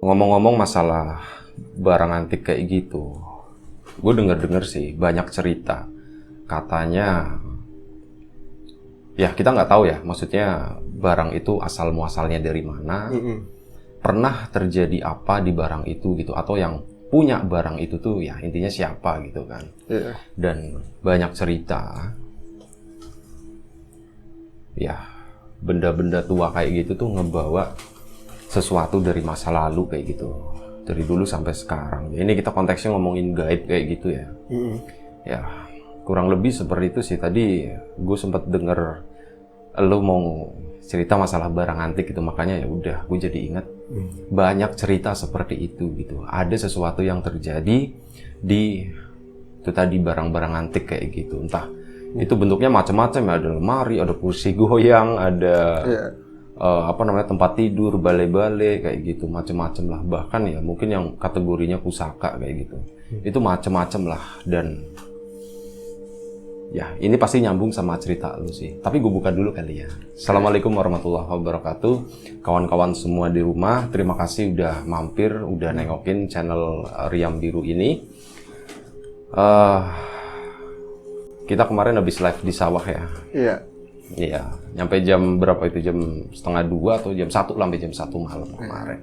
Ngomong-ngomong masalah barang antik kayak gitu, gue denger-denger sih banyak cerita. Katanya, ya kita nggak tahu ya, maksudnya barang itu asal muasalnya dari mana, pernah terjadi apa di barang itu gitu, atau yang punya barang itu tuh ya intinya siapa gitu kan. Dan banyak cerita, ya benda-benda tua kayak gitu tuh ngebawa sesuatu dari masa lalu kayak gitu, dari dulu sampai sekarang. Ini kita konteksnya ngomongin gaib kayak gitu ya. Ya kurang lebih seperti itu sih. Tadi gue sempat denger lo mau cerita masalah barang antik gitu, makanya ya udah gue jadi ingat banyak cerita seperti itu gitu. Ada sesuatu yang terjadi di itu tadi barang-barang antik kayak gitu, entah itu bentuknya macam-macam ya, ada lemari, ada kursi goyang, ada tempat tidur, balai-balai kayak gitu, macem-macem lah. Bahkan ya mungkin yang kategorinya pusaka kayak gitu, itu macem-macem lah. Dan ya ini pasti nyambung sama cerita lu sih. Tapi gue buka dulu kali ya. Assalamualaikum warahmatullahi wabarakatuh, kawan-kawan semua di rumah. Terima kasih udah mampir, udah nengokin channel Riam Biru ini. Kita kemarin habis live di sawah ya. Iya, nyampe jam berapa itu? Jam 1:30 atau jam 1 sampai jam 1 malam kemarin.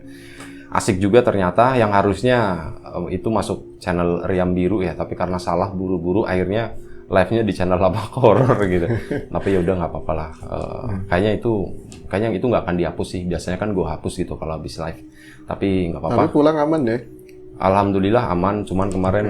Asik juga ternyata, yang harusnya itu masuk channel Riam Biru ya, tapi karena salah buru-buru akhirnya live-nya di channel Lapak Horor gitu. Tapi ya udah nggak apa-apa lah. Kayaknya itu nggak akan dihapus sih. Biasanya kan gue hapus gitu kalau habis live. Tapi nggak apa-apa. Tapi pulang aman deh. Alhamdulillah aman, cuman kemarin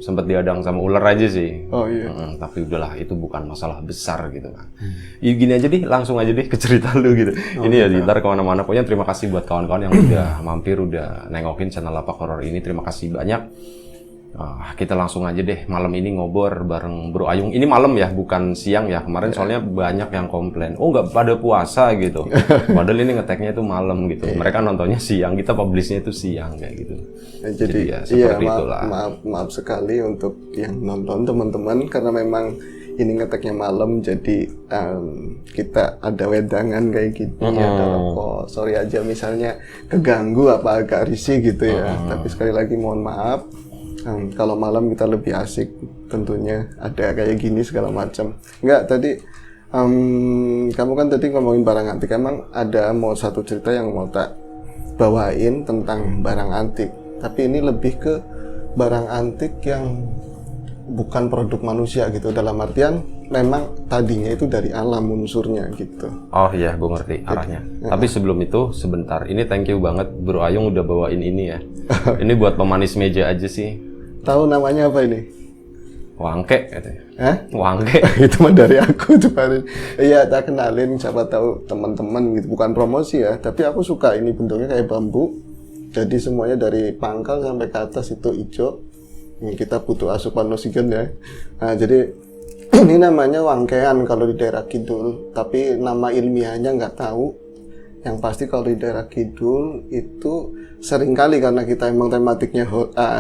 sempat diadang sama ular aja sih. Oh iya. Tapi udahlah, itu bukan masalah besar gitu kan. Ya gini aja deh, langsung aja deh ke cerita lu gitu. Ini ya ntar kemana-mana. Pokoknya terima kasih buat kawan-kawan yang udah mampir, udah nengokin channel Lapak Horor ini. Terima kasih banyak. Kita langsung aja deh malam ini ngobrol bareng Bro Ayung. Ini malam ya, bukan siang ya. Kemarin soalnya banyak yang komplain, oh nggak pada puasa gitu. Padahal ini ngeteknya itu malam gitu. Mereka nontonnya siang, kita publishnya itu siang kayak gitu. Jadi ya seperti itulah. Maaf sekali untuk yang nonton teman-teman, karena memang ini ngeteknya malam, jadi kita ada wedangan kayak gitu. Ada kok, sorry aja misalnya keganggu apa agak risih gitu ya. Tapi sekali lagi mohon maaf. Kalau malam kita lebih asik tentunya, ada kayak gini segala macam. Enggak, tadi kamu kan tadi ngomongin barang antik. Emang ada mau satu cerita yang mau tak bawain tentang barang antik, tapi ini lebih ke barang antik yang bukan produk manusia gitu, dalam artian memang tadinya itu dari alam unsurnya gitu. Oh iya, gue ngerti arahnya. Tapi sebelum itu, sebentar, ini thank you banget Bro Ayung udah bawain ini ya. Ini buat pemanis meja aja sih. Tahu namanya apa ini? Wangke katanya. Wangke. Itu mah dari aku kemarin. Iya, tak kenalin, siapa tahu teman-teman gitu. Bukan promosi ya, tapi aku suka ini bentuknya kayak bambu. Jadi semuanya dari pangkal sampai ke atas itu hijau. Kita butuh asupan oksigen ya. Nah, jadi ini namanya wangkean kalau di daerah Kidul, tapi nama ilmiahnya nggak tahu. Yang pasti kalau di daerah Kidul itu seringkali, karena kita emang tematiknya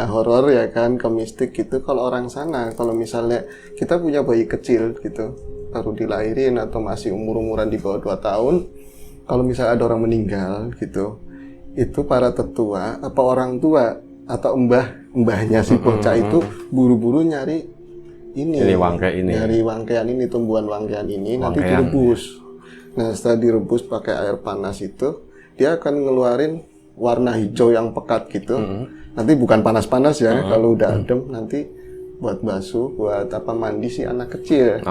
horor ya kan, ke mistik gitu. Kalau orang sana, kalau misalnya kita punya bayi kecil gitu, baru dilahirin atau masih umur-umuran di bawah 2 tahun, kalau misalnya ada orang meninggal gitu, itu para tetua, apa orang tua atau mbahnya si bocah itu buru-buru nyari ini wangke ini. Nyari wangkean ini, tumbuhan wangkean ini, nanti direbus. Nah, setelah direbus pakai air panas itu, dia akan ngeluarin warna hijau yang pekat gitu. Nanti bukan panas-panas ya, kalau udah adem nanti buat basuh, buat apa mandi si anak kecil.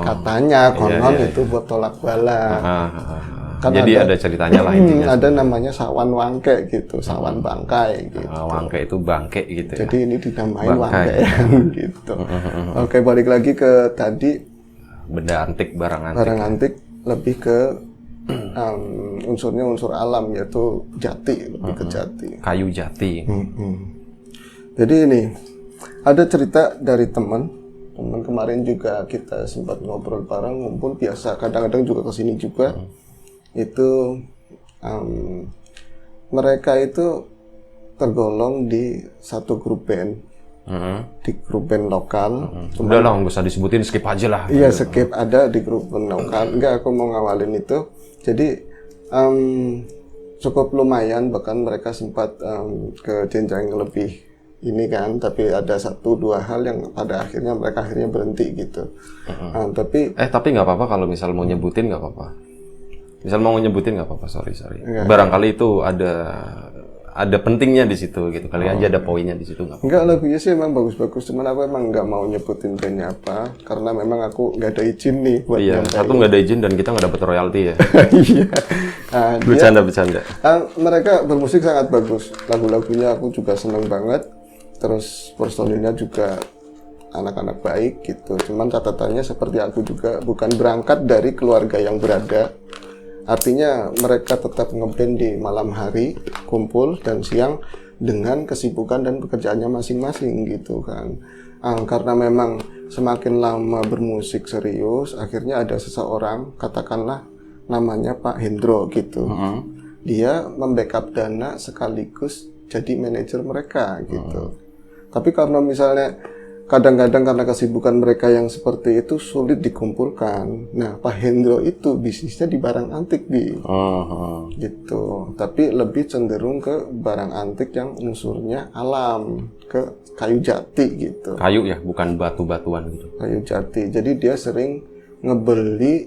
Katanya konon itu buat tolak bala. Kan jadi ada ceritanya lah intinya. Ada namanya sawan wangke gitu, sawan bangkai gitu. Wangke itu bangke gitu ya. Jadi ini dinamain wangkean gitu. Oke, balik lagi ke tadi. Benda antik, barang antik. Barang antik lebih ke unsurnya unsur alam, yaitu jati, lebih ke jati. Kayu jati. Jadi ini ada cerita dari teman kemarin juga kita sempat ngobrol bareng, ngumpul biasa, kadang-kadang juga kesini juga. Itu mereka itu tergolong di satu grup band. Di grup band lokal. Udah lah, nggak usah disebutin, skip aja lah. Iya, skip, ada di grup band lokal. Enggak, aku mau ngawalin itu. Jadi cukup lumayan, bahkan mereka sempat ke jenjang yang lebih ini kan, tapi ada 1-2 hal yang pada akhirnya mereka berhenti gitu. Tapi nggak apa-apa kalau misal mau nyebutin nggak apa-apa. Misal mau nyebutin nggak apa-apa, sorry. Enggak. Barangkali itu ada pentingnya di situ gitu. Kali aja ada poinnya di situ nggak apa-apa. enggak, lagunya sih emang bagus-bagus, cuman aku emang nggak mau nyebutin bandnya apa, karena memang aku nggak ada izin nih buat Iya, nyampein. satu nggak ada izin dan kita nggak dapat royalti ya. Iya. Bercanda. Mereka bermusik sangat bagus, lagu-lagunya aku juga seneng banget, terus personilnya juga anak-anak baik gitu. Cuman catatannya seperti aku juga bukan berangkat dari keluarga yang berada. Artinya mereka tetap ngeband di malam hari, kumpul, dan siang dengan kesibukan dan pekerjaannya masing-masing gitu kan. Karena memang semakin lama bermusik serius, akhirnya ada seseorang, katakanlah namanya Pak Hendro gitu. Dia membackup dana sekaligus jadi manajer mereka gitu. Tapi karena misalnya kadang-kadang karena kesibukan mereka yang seperti itu sulit dikumpulkan. Nah, Pak Hendro itu bisnisnya di barang antik gitu. Tapi lebih cenderung ke barang antik yang unsurnya alam, ke kayu jati gitu. Kayu ya, bukan batu-batuan gitu. Kayu jati. Jadi dia sering ngebeli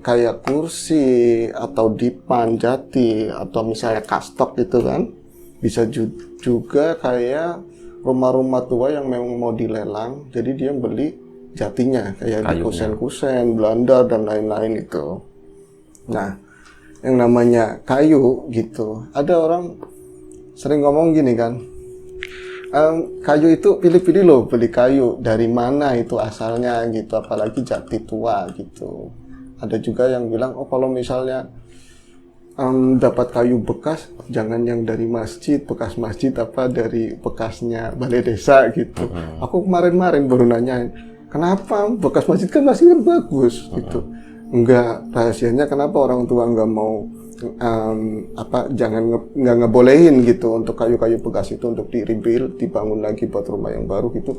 kayak kursi atau dipan jati atau misalnya kastok gitu kan. Bisa juga kayak rumah-rumah tua yang memang mau dilelang, jadi dia beli jatinya kayak di kusen-kusen, Belanda dan lain-lain itu. Nah, yang namanya kayu gitu, ada orang sering ngomong gini kan, kayu itu pilih-pilih loh beli kayu, dari mana itu asalnya gitu, apalagi jati tua gitu. Ada juga yang bilang, oh kalau misalnya dapat kayu bekas, jangan yang dari masjid, bekas masjid apa dari bekasnya balai desa gitu. Aku kemarin baru nanyain, kenapa bekas masjid kan bagus gitu. Enggak, rahasianya kenapa orang tua nggak mau nggak ngebolehin gitu untuk kayu-kayu bekas itu untuk di-rebuild, dibangun lagi buat rumah yang baru gitu.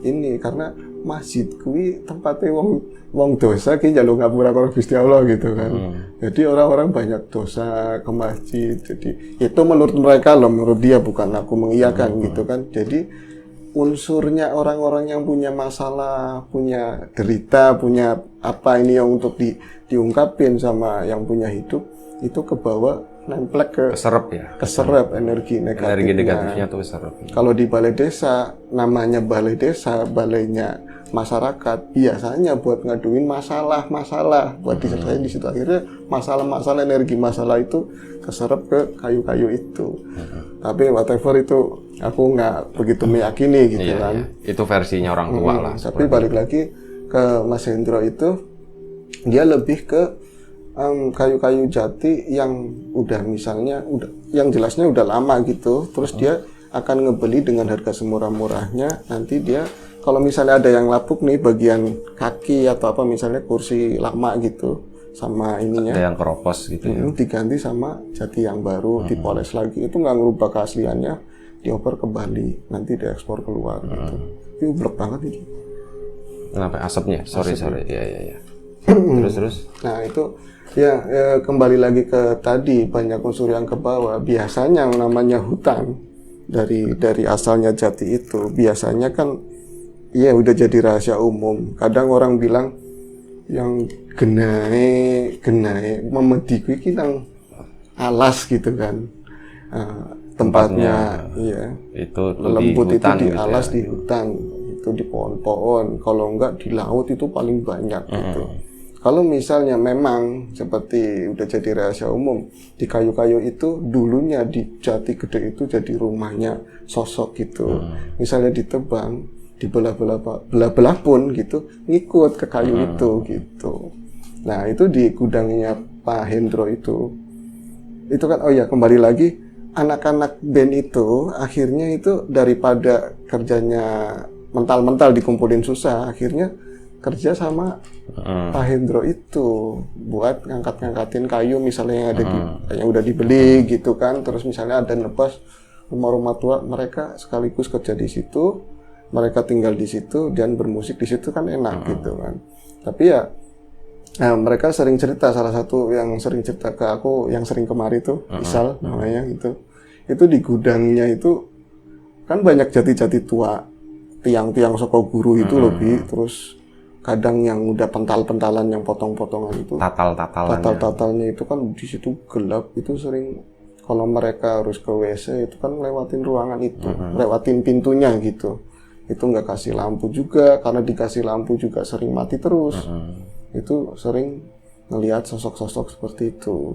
Ini karena masjid kuwi tempatnya wong dosa ki njaluk ngapura karo Gusti Allah gitu kan. Jadi orang-orang banyak dosa ke masjid. Jadi itu menurut mereka loh, menurut dia, bukan aku mengiyakan gitu kan. Jadi unsurnya orang-orang yang punya masalah, punya derita, punya apa ini yang untuk diungkapin sama yang punya hidup, itu kebawa nemplek keserap energi negatifnya. Energi negatifnya tuh keserap. Kalau di balai desa, namanya balai desa, balainya masyarakat, biasanya buat ngaduin masalah buat diselesaikan di situ. Akhirnya masalah energi masalah itu keserap ke kayu-kayu itu. Tapi whatever itu aku nggak begitu meyakini gitu kan. Iya. Itu versinya orang tua lah. Tapi balik lagi ke Mas Hendro itu, dia lebih ke kayu-kayu jati yang udah misalnya yang jelasnya udah lama gitu, terus dia akan ngebeli dengan harga semurah-murahnya. Nanti dia kalau misalnya ada yang lapuk nih bagian kaki atau apa, misalnya kursi lama gitu sama ininya, ada yang keropos gitu ya, diganti sama jati yang baru, dipoles lagi, itu nggak ngerubah keasliannya, dioper ke Bali, nanti diekspor keluar gitu. Itu blek banget ini. Kenapa asapnya? Sorry. Iya. Terus. Nah itu ya, kembali lagi ke tadi, banyak unsur yang ke bawah. Biasanya yang namanya hutan dari asalnya jati itu biasanya kan ya udah jadi rahasia umum. Kadang orang bilang yang genai memedi kuwi ki nang alas gitu kan. Tempatnya iya. Itu lembut di hutan, itu di gitu alas ya. Di hutan, itu di pohon-pohon. Kalau enggak di laut itu paling banyak gitu. Kalau misalnya memang seperti udah jadi rahasia umum, di kayu-kayu itu dulunya di jati gede itu jadi rumahnya sosok gitu. Misalnya ditebang, dibelah-belah pun gitu, ngikut ke kayu itu gitu. Nah itu di gudangnya Pak Hendro itu kan, oh ya kembali lagi, anak-anak band itu akhirnya itu daripada kerjanya mental-mental dikumpulin susah, akhirnya kerja sama Pak Hendro itu buat ngangkat-ngangkatin kayu misalnya yang ada yang udah dibeli gitu kan. Terus misalnya ada nebas rumah-rumah tua, mereka sekaligus kerja di situ, mereka tinggal di situ dan bermusik di situ kan enak gitu kan. Tapi ya Nah, mereka sering cerita, salah satu yang sering cerita ke aku, yang sering kemari tuh, Isal namanya gitu. Itu di gudangnya itu, kan banyak jati-jati tua, tiang-tiang soko guru itu lebih, terus kadang yang udah pental-pentalan yang potong-potongan itu. Tatal-tatalannya. Tatal-tatalnya itu kan di situ gelap, itu sering, kalau mereka harus ke WC, itu kan lewatin ruangan itu, lewatin pintunya gitu. Itu nggak kasih lampu juga, karena dikasih lampu juga sering mati terus. Itu sering ngelihat sosok-sosok seperti itu.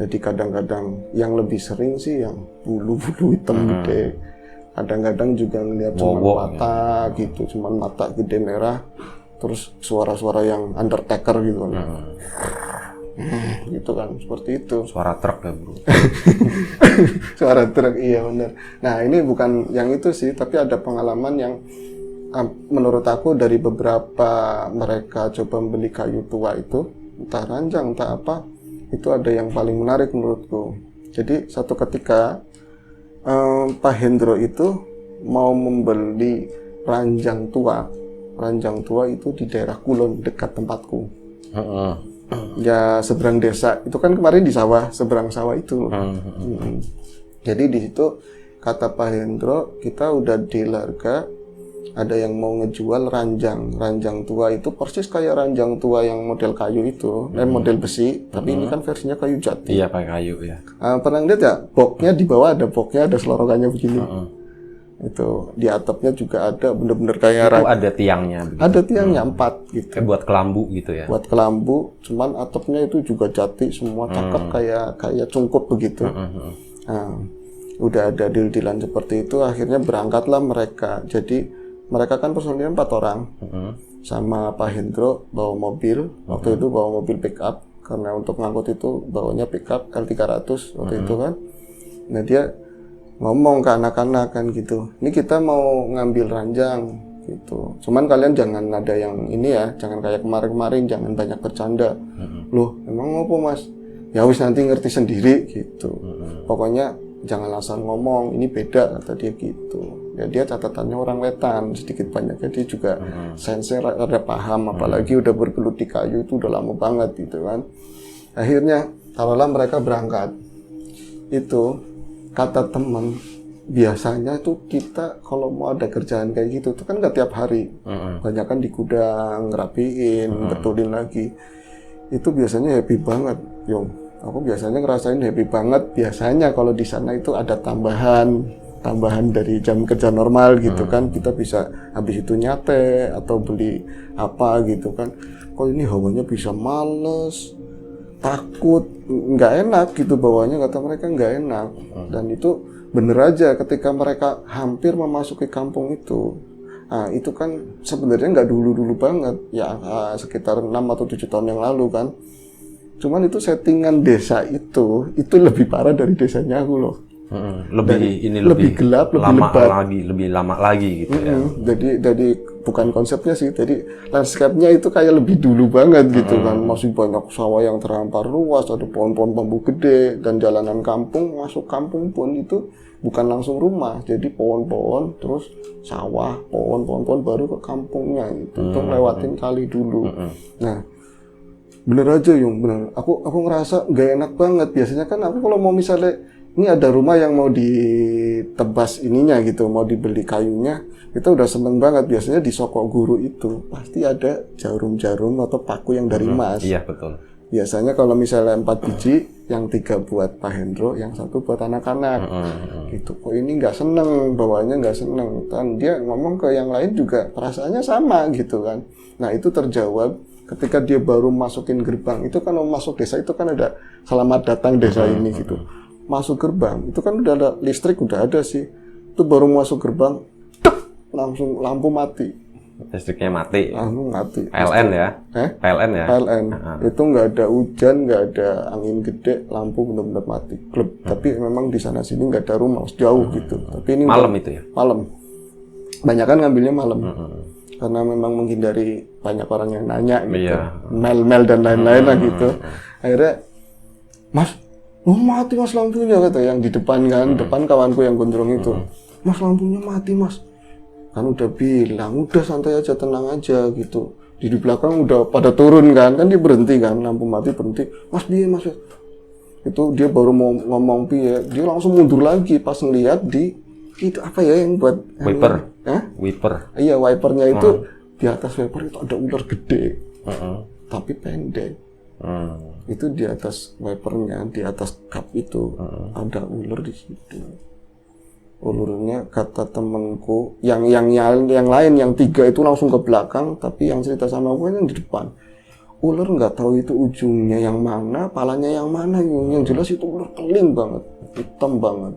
Jadi kadang-kadang yang lebih sering sih yang bulu-bulu hitam gede. Kadang-kadang juga ngelihat cuma mata gitu, cuma mata gede merah. Terus suara-suara yang Undertaker gitu kan. Gitu kan, seperti itu. Suara truk ya bro. Suara truk, iya benar. Nah ini bukan yang itu sih, tapi ada pengalaman yang menurut aku dari beberapa mereka coba membeli kayu tua itu, entah ranjang, entah apa, itu ada yang paling menarik menurutku. Jadi satu ketika Pak Hendro itu mau membeli ranjang tua itu di daerah Kulon dekat tempatku. Ya seberang desa, itu kan kemarin di sawah, seberang sawah itu. Jadi di situ kata Pak Hendro, kita udah deal harga. Ada yang mau ngejual ranjang tua itu persis kayak ranjang tua yang model kayu itu, model besi, tapi ini kan versinya kayu jati. Iya pakai kayu ya. Pernah lihat ya, boxnya di bawah ada boxnya, ada selorokannya begini. Itu di atapnya juga ada, bener-bener kayak itu ada tiangnya. Begitu. Ada tiangnya 4 gitu. Kayak buat kelambu gitu ya. Buat kelambu, cuman atapnya itu juga jati semua, cakep kayak cungkup begitu. Nah, udah ada deal-dealan seperti itu, akhirnya berangkatlah mereka. Jadi mereka kan personilnya 4 orang, sama Pak Hendro bawa mobil, waktu itu bawa mobil pick up, karena untuk ngangkut itu bawanya pick up L300 waktu itu kan. Nah dia ngomong ke anak-anak kan gitu, ini kita mau ngambil ranjang gitu, cuman kalian jangan ada yang ini ya, jangan kayak kemarin-kemarin, jangan banyak bercanda. Loh emang ngopo mas? Ya wis nanti ngerti sendiri gitu. Pokoknya jangan asal ngomong, ini beda kata dia gitu. Ya dia catatannya orang Wetan, sedikit banyaknya dia juga sense rada paham, apalagi udah bergelut di kayu itu udah lama banget gitu kan. Akhirnya taruhlah mereka berangkat, itu kata teman, biasanya tuh kita kalau mau ada kerjaan kayak gitu tuh kan nggak tiap hari, banyak kan di gudang ngerapiin, betulin lagi, itu biasanya happy banget, Yung. Aku biasanya ngerasain happy banget. Biasanya kalau di sana itu ada tambahan dari jam kerja normal gitu kan, kita bisa habis itu nyate atau beli apa gitu kan. Kok ini hawanya bisa males, takut, nggak enak gitu bawahnya, kata mereka nggak enak. Dan itu bener aja ketika mereka hampir memasuki kampung itu. Nah itu kan sebenarnya nggak dulu-dulu banget ya, sekitar 6 atau 7 tahun yang lalu kan. Cuman itu settingan desa itu lebih parah dari desanya aku loh. Lebih gelap, lebih lama lebat. lebih lama lagi gitu ya. Jadi bukan konsepnya sih, jadi landscape-nya itu kayak lebih dulu banget gitu kan. Masih banyak sawah yang terhampar luas, ada pohon-pohon bambu gede, dan jalanan kampung, masuk kampung pun itu bukan langsung rumah, jadi pohon-pohon terus sawah, pohon-pohon baru ke kampungnya itu lewatin kali dulu. Nah bener aja Yung, bener. Aku ngerasa nggak enak banget. Biasanya kan aku kalau mau misalnya ini ada rumah yang mau ditebas ininya gitu, mau dibeli kayunya, kita udah seneng banget. Biasanya di soko guru itu pasti ada jarum-jarum atau paku yang dari emas. Iya betul. Biasanya kalau misalnya 4 biji, yang 3 buat Pak Hendro, yang 1 buat anak-anak. Gitu. Kok ini nggak seneng, bawaannya nggak seneng. Dan dia ngomong ke yang lain juga perasaannya sama gitu kan. Nah itu terjawab ketika dia baru masukin gerbang. Itu kan mau masuk desa itu kan ada selamat datang desa ini gitu. Masuk gerbang itu kan udah ada listrik, udah ada sih. Itu baru masuk gerbang, langsung lampu mati. Listriknya mati. Langsung mati. PLN ya? PLN ya? PLN. Itu nggak ada hujan, nggak ada angin gede, lampu benar-benar mati. Klub. Tapi memang di sana sini nggak ada rumah, jauh gitu. Tapi ini malam itu ya? Malam. Banyak kan ngambilnya malam. Karena memang menghindari banyak orang yang nanya gitu. Mel-mel dan lain-lain lah gitu. Akhirnya, Mas, mati mas lampunya, kata yang di depan kan, depan kawanku yang gondrong itu. Mas lampunya mati mas. Kan udah bilang, udah santai aja, tenang aja gitu. di belakang udah pada turun kan dia berhenti kan, lampu mati berhenti, mas piye mas, itu dia baru mau ngomong piye, dia langsung mundur lagi pas ngeliat di itu apa ya yang buat wiper, wiper, iya wipernya itu di atas wiper itu ada ular gede, tapi pendek, itu di atas wipernya, di atas kap itu ada ular di situ. Ulurnya kata temenku yang lain yang 3 itu langsung ke belakang, tapi yang cerita sama gue yang di depan ular nggak tahu itu ujungnya yang mana, palanya yang mana, yang jelas itu ular keling banget, hitam banget,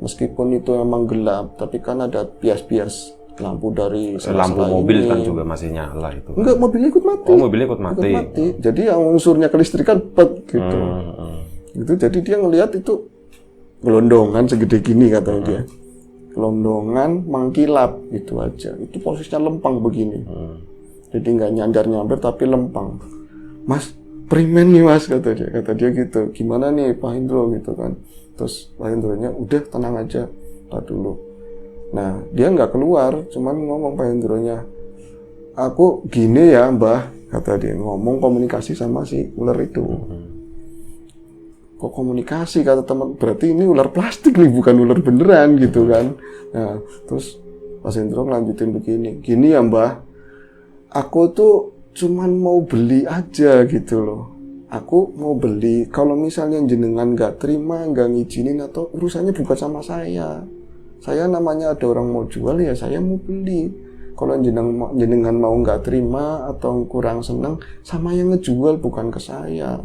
meskipun itu emang gelap tapi kan ada bias-bias lampu dari lampu mobil kan juga masih nyala itu. Enggak, mobilnya ikut mati. Oh, mobilnya ikut mati. Jadi yang unsurnya kelistrikan gitu. Itu jadi dia ngelihat itu gelondongan segede gini katanya dia. Gelondongan mengkilap itu aja. Itu posisinya lempang begini. Jadi nggak nyamber tapi lempang. Mas, perimen nih mas kata dia gitu. Gimana nih Pak Hendro gitu kan. Terus Pak Hendronya udah tenang aja, tak dulu. Nah dia nggak keluar, cuman ngomong Pak Hendronya, aku gini ya mbah kata dia, ngomong komunikasi sama si ular itu. Kok komunikasi kata teman, berarti ini ular plastik nih bukan ular beneran gitu kan. Nah terus Mas Hendro ngelanjutin begini, gini ya mbah, aku tuh cuman mau beli aja gitu loh, aku mau beli, kalau misalnya jenengan nggak terima, nggak ngizinin atau urusannya bukan sama saya namanya ada orang mau jual ya saya mau beli, kalau jenengan mau nggak terima atau kurang seneng sama yang ngejual bukan ke saya.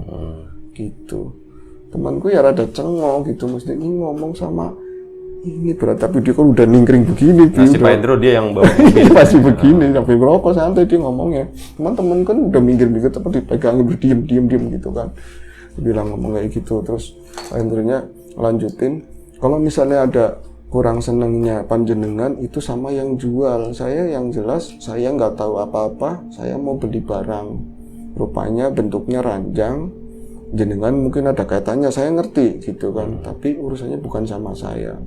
Gitu. Temanku ya rada cengok gitu, mesti ini ngomong sama ini berat, tapi dia kan udah ningkring begini. Si Pak Hendro dia yang bawa mobil. Masih begini, sampai ngerokok santai dia ngomongnya. Teman-teman kan udah minggir-minggir tapi dipegangin berdiem gitu kan. Dia bilang ngomong kayak gitu, terus Pak Hendronya lanjutin, kalau misalnya ada kurang senengnya panjenengan itu sama yang jual, saya yang jelas saya nggak tahu apa-apa, saya mau beli barang, rupanya bentuknya ranjang, jenengan mungkin ada kaitannya, saya ngerti gitu kan, tapi urusannya bukan sama saya.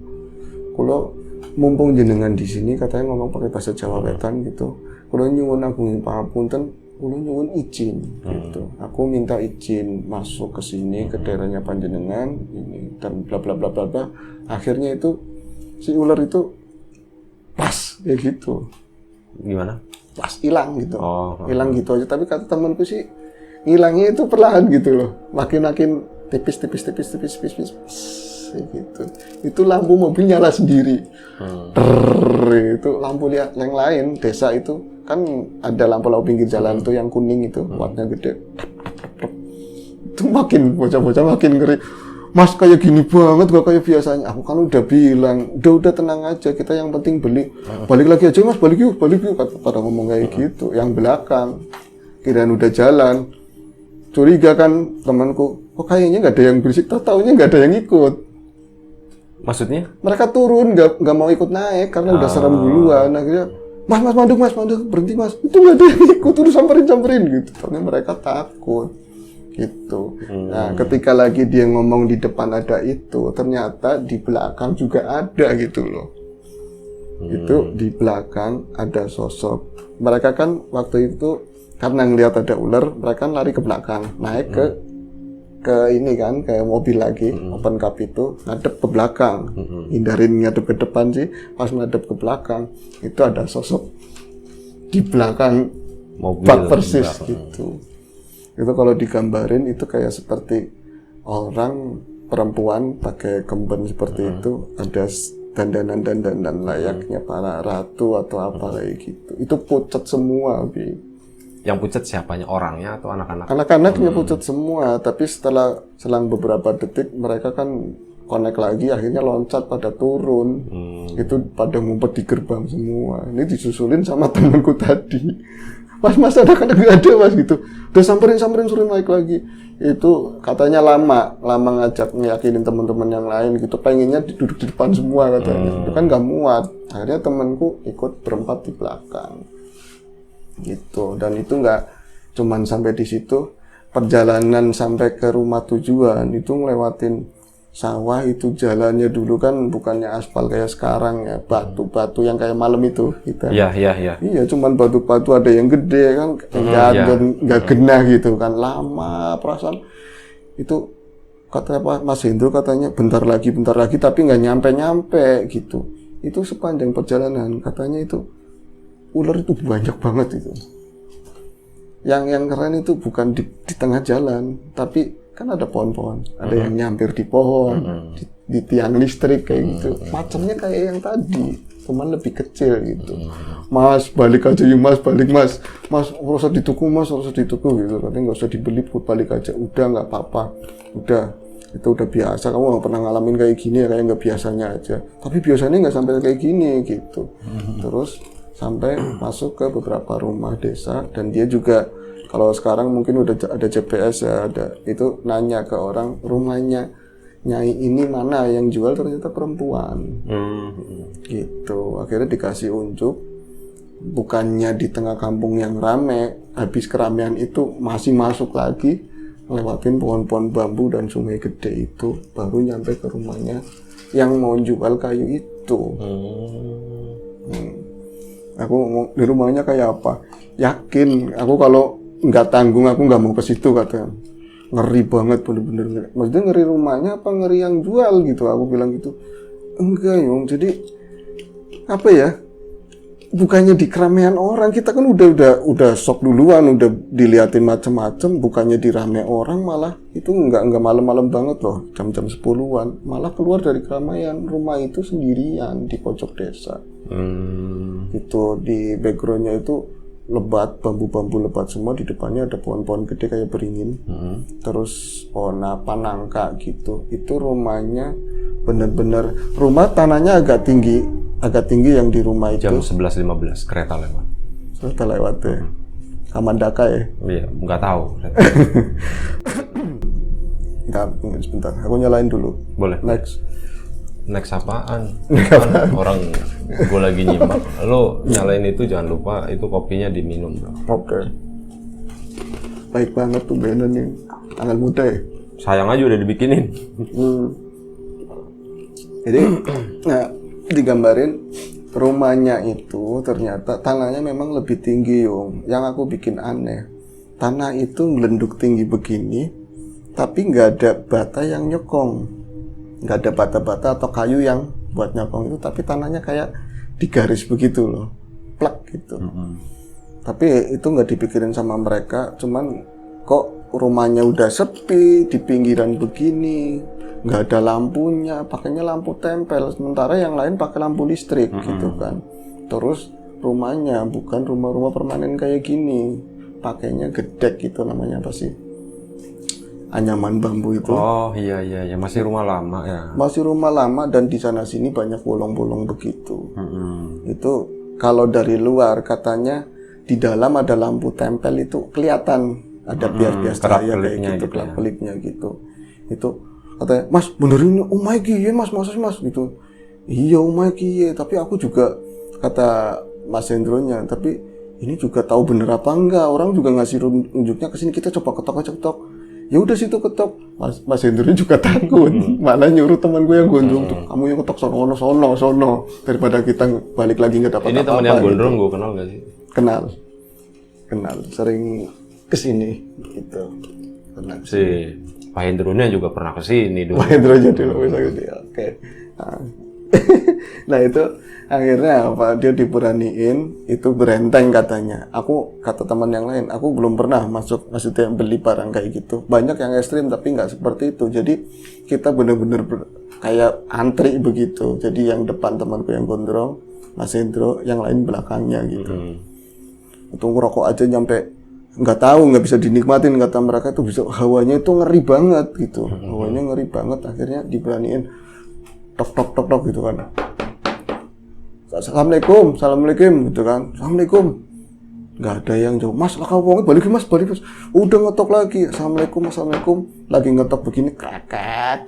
Kalau mumpung jenengan di sini, katanya ngomong pakai bahasa Jawa Wetan gitu, kalau nyuwun agung pangapunten, kalau nyuwun izin gitu, aku minta izin masuk ke sini ke daerahnya panjenengan ini dan bla bla bla bla bla. Akhirnya itu si ular itu pas ya gitu. Gimana? Pas hilang gitu. Hilang gitu aja, tapi kata temanku sih hilangnya itu perlahan gitu loh, makin tipis gitu. Itu lampu mobil nyala sendiri. Itu lampu lihat yang lain desa itu kan ada lampu pinggir jalan tuh yang kuning itu, wattnya gede. Itu makin bocah-bocah makin ngeri. Mas kayak gini banget gak kayak biasanya. Aku kan udah bilang, udah tenang aja, kita yang penting beli. Balik lagi aja mas, balik yuk. Pada ngomong kayak gitu. Yang belakang kirain udah jalan, curiga kan temanku, kok kayaknya nggak ada yang berisik, taunya nggak ada yang ikut. Maksudnya? Mereka turun, nggak mau ikut naik karena udah serem duluan. Akhirnya, mas manduk berhenti mas. Itu nggak ada yang ikut, udah samperin gitu. Ternyata mereka takut gitu. Nah, ketika lagi dia ngomong di depan ada itu, ternyata di belakang juga ada gitu loh. Itu di belakang ada sosok. Mereka kan waktu itu karena ngelihat ada ular, mereka kan lari ke belakang, naik ke ini kan, ke mobil lagi, open cup itu, ngadep ke belakang, hindarin ngadep ke depan sih, pas ngadep ke belakang, itu ada sosok di belakang mobil, bak persis gitu. Itu kalau digambarin itu kayak seperti orang perempuan pakai kemben seperti itu, ada dandanan layaknya para ratu atau apa kayak gitu. Itu pucat semua, Bi. Yang pucat siapanya? Orangnya atau anak-anak? Anak-anaknya pucat semua, tapi selang beberapa detik mereka kan connect lagi, akhirnya loncat pada turun. Itu pada ngumpet di gerbang semua. Ini disusulin sama temanku tadi. Mas anak-anak nggak ada mas gitu. Udah samperin suruh naik lagi. Itu katanya lama ngajak ngeyakinin teman-teman yang lain gitu. Pengennya duduk di depan semua katanya. Itu kan nggak muat. Akhirnya temanku ikut berempat di belakang. Gitu. Dan itu nggak cuman sampai di situ, perjalanan sampai ke rumah tujuan itu ngelewatin sawah itu jalannya dulu kan bukannya aspal kayak sekarang ya, batu-batu yang kayak malam itu kita. Iya. Iya, cuman batu-batu ada yang gede kan, nggak genah gitu kan, lama perasaan itu. Kata Mas Hendro katanya bentar lagi, tapi nggak nyampe gitu. Itu sepanjang perjalanan katanya itu ular itu banyak banget itu. Yang keren itu bukan di tengah jalan, tapi kan ada pohon-pohon, ada yang nyamper di pohon, di tiang listrik kayak gitu. Macamnya kayak yang tadi, cuman lebih kecil gitu. Mas, balik aja yuk mas, balik mas. Mas, nggak usah dituku gitu. Katanya nggak usah dibeli, balik aja. Udah nggak apa-apa, udah. Itu udah biasa, kamu nggak pernah ngalamin kayak gini ya, kayak nggak biasanya aja. Tapi biasanya nggak sampai kayak gini gitu. Terus sampai masuk ke beberapa rumah desa, dan dia juga kalau sekarang mungkin udah ada GPS ya, ada itu nanya ke orang rumahnya Nyai ini mana yang jual, ternyata perempuan. Gitu. Akhirnya dikasih unjuk, bukannya di tengah kampung yang rame, habis keramaian itu masih masuk lagi, lewatin pohon-pohon bambu dan sungai gede itu, baru nyampe ke rumahnya yang mau jual kayu itu. Aku mau di rumahnya kayak apa? Yakin, aku kalau nggak tanggung aku nggak mau ke situ katanya. Ngeri banget, bener-bener ngeri. Maksudnya ngeri rumahnya apa ngeri yang jual gitu? Aku bilang gitu. Enggak Yung, jadi apa ya? Bukannya di keramaian orang, kita kan udah shock duluan, udah diliatin macem-macem, bukannya di rame orang, malah itu enggak malam-malam banget loh, jam-jam 10-an, malah keluar dari keramaian, rumah itu sendirian di pojok desa. Itu di backgroundnya itu lebat, bambu-bambu lebat semua, di depannya ada pohon-pohon gede kayak beringin, terus pohon nangka gitu. Itu rumahnya bener-bener, rumah tanahnya agak tinggi yang di rumah itu. Jam 11.15 kereta lewat ya. Kamandaka ya? Iya, nggak tahu. Nggak, sebentar, aku nyalain dulu. Boleh. Next apaan? Orang gue lagi nyimak. Lo nyalain itu jangan lupa itu kopinya diminum. Oke. Baik banget tuh Benan nih. Tanggal muda ya? Sayang aja udah dibikinin. Jadi, nah, digambarin rumahnya itu ternyata tanahnya memang lebih tinggi Yung. Yang aku bikin aneh, tanah itu ngelenduk tinggi begini, tapi nggak ada bata yang nyokong. Nggak ada bata-bata atau kayu yang buat nyokong itu, tapi tanahnya kayak digaris begitu loh, plak gitu. Tapi itu nggak dipikirin sama mereka, cuman kok rumahnya udah sepi di pinggiran begini, nggak ada lampunya, pakainya lampu tempel, sementara yang lain pakai lampu listrik gitu kan. Terus rumahnya bukan rumah-rumah permanen kayak gini, pakainya gedek gitu, namanya apa sih? Anyaman bambu itu. Oh iya, masih rumah lama ya. Masih rumah lama, dan di sana sini banyak bolong-bolong begitu. Itu kalau dari luar katanya di dalam ada lampu tempel itu kelihatan ada bias-bias cahaya kayak gitu, kelap-kelipnya gitu. Itu katanya, Mas benerin umai kiye Mas, masa sih Mas gitu. Iya umai kiye, tapi aku juga kata Mas Hendronya, tapi ini juga tahu bener apa enggak, orang juga ngasih unjuknya ke sini, kita coba ketok aja ketok. Ya udah situ ketok, Mas Hendro juga takut, malah nyuruh teman gue yang gondrong tuh, kamu yang ketok sono, daripada kita balik lagi nggak dapat apa-apa. Ini teman yang gondrong gue kenal nggak sih? Kenal, sering kesini gitu. Kenal. Si Pak Hendronya juga pernah kesini dulu. Pak Hendro jadi lo bisa gitu ya, oke. Nah itu akhirnya apa, dia diberaniin, itu berenteng katanya. Aku kata teman yang lain, aku belum pernah maksudnya beli barang kayak gitu. Banyak yang ekstrim tapi nggak seperti itu. Jadi kita bener-bener kayak antri begitu. Jadi yang depan temanku yang gondrong, Mas Hendro, yang lain belakangnya gitu. Itu ngerokok aja nyampe nggak tahu, nggak bisa dinikmatin kata mereka, itu bisa, hawanya itu ngeri banget gitu. Hawanya ngeri banget, akhirnya diberaniin tok gitu kan. Assalamualaikum gitu kan. Assalamualaikum. Nggak ada yang jawab. Mas, lah kamu balik mas. Udah ngetok lagi. Assalamualaikum. Lagi ngetok begini, krakak.